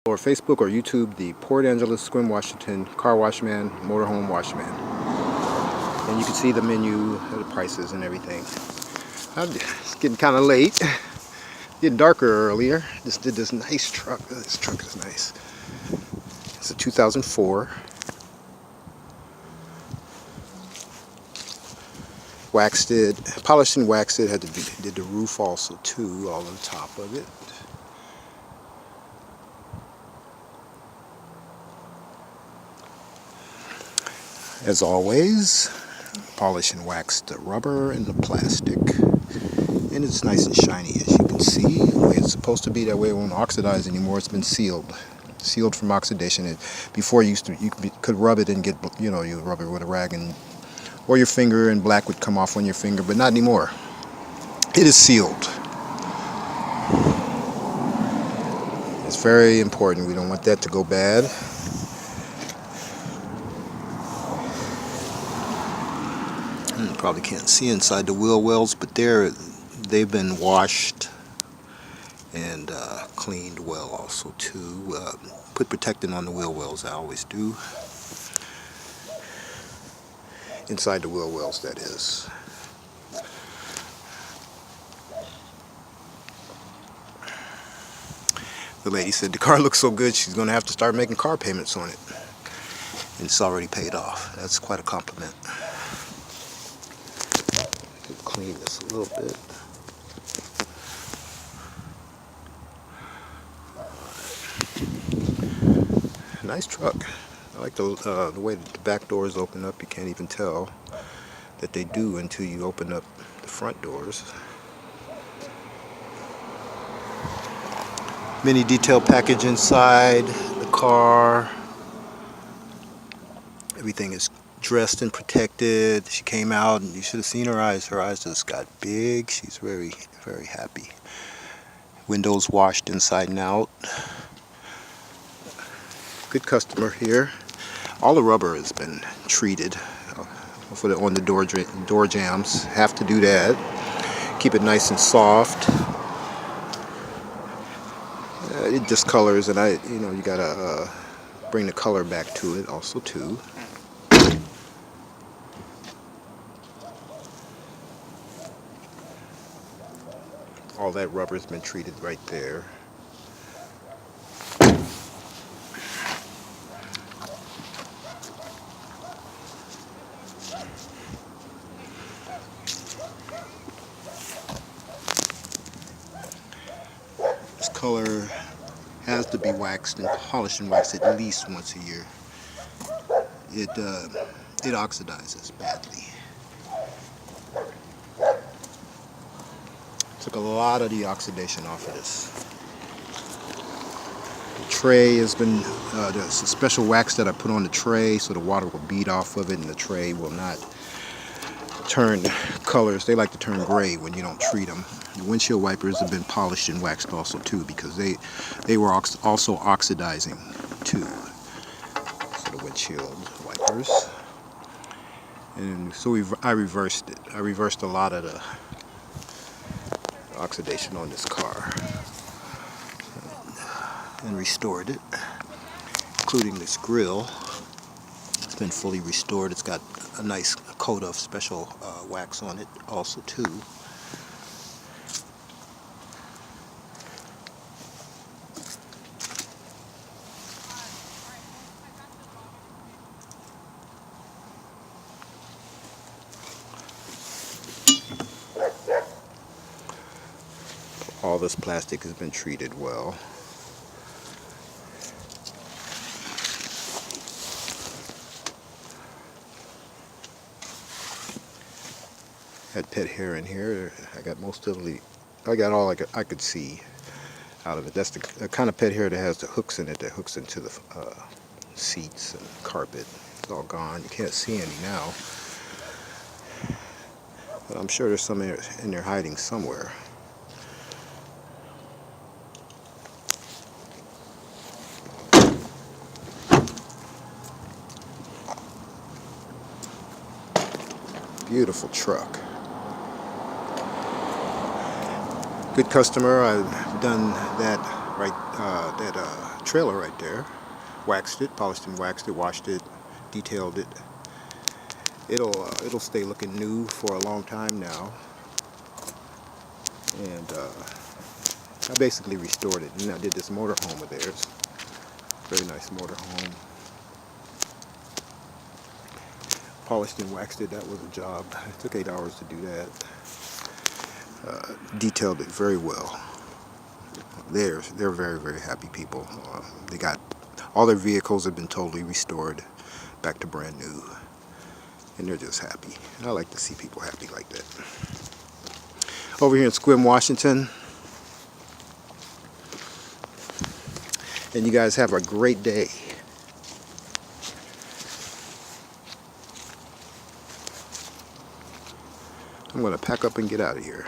or Facebook or YouTube, the Port Angeles-Sequim, Washington Car Wash Man, Motorhome Wash Man. And you can see the menu, the prices and everything. It's getting kind of late. Getting darker earlier. Just did this nice truck. This truck is nice. It's a 2004. Waxed it, polished and waxed it. Did the roof also too, all on top of it. As always, polish and wax the rubber and the plastic, and it's nice and shiny, as you can see. The way it's supposed to be, that way it won't oxidize anymore. It's been sealed from oxidation. Before you could rub it and get, you rub it with a rag or your finger, and black would come off on your finger, but not anymore. It is sealed. It's very important. We don't want that to go bad. Probably can't see inside the wheel wells, but they've been washed and cleaned well also too. Put protectant on the wheel wells, I always do. Inside the wheel wells, that is. The lady said the car looks so good she's going to have to start making car payments on it. And it's already paid off. That's quite a compliment. Clean this a little bit. Nice truck. I like the way that the back doors open up. You can't even tell that they do until you open up the front doors. Mini detail package inside the car. Everything is dressed and protected. She came out and you should have seen her eyes. Her eyes just got big. She's very, very happy. Windows washed inside and out. Good customer here. All the rubber has been treated on the door jambs. Have to do that. Keep it nice and soft. It discolors, and you gotta bring the color back to it also too. All that rubber's been treated right there. This color has to be waxed and polished and waxed at least once a year. It oxidizes badly. Took a lot of the oxidation off of this. The tray has been, there's a special wax that I put on the tray so the water will bead off of it and the tray will not turn colors. They like to turn gray when you don't treat them. The windshield wipers have been polished and waxed also too, because they were also oxidizing too. So the windshield wipers. And so I reversed it. I reversed a lot of the oxidation on this car and restored it, including this grill. It's been fully restored. It's got a nice coat of special wax on it also too. All this plastic has been treated well. Had pet hair in here. I got all I could see out of it. That's the kind of pet hair that has the hooks in it that hooks into the seats and carpet. It's all gone. You can't see any now. But I'm sure there's some in there hiding somewhere. Beautiful truck. Good customer. I've done that trailer right there. Waxed it, polished and waxed it, washed it, detailed it. It'll stay looking new for a long time now. And I basically restored it. And I did this motorhome of theirs. Very nice motorhome. Polished and waxed it. That was a job. It took 8 hours to do that. Detailed it very well. They're very, very happy people. They got all their vehicles have been totally restored back to brand new, and they're just happy. I like to see people happy like that. Over here in Sequim, Washington, and you guys have a great day. I'm going to pack up and get out of here.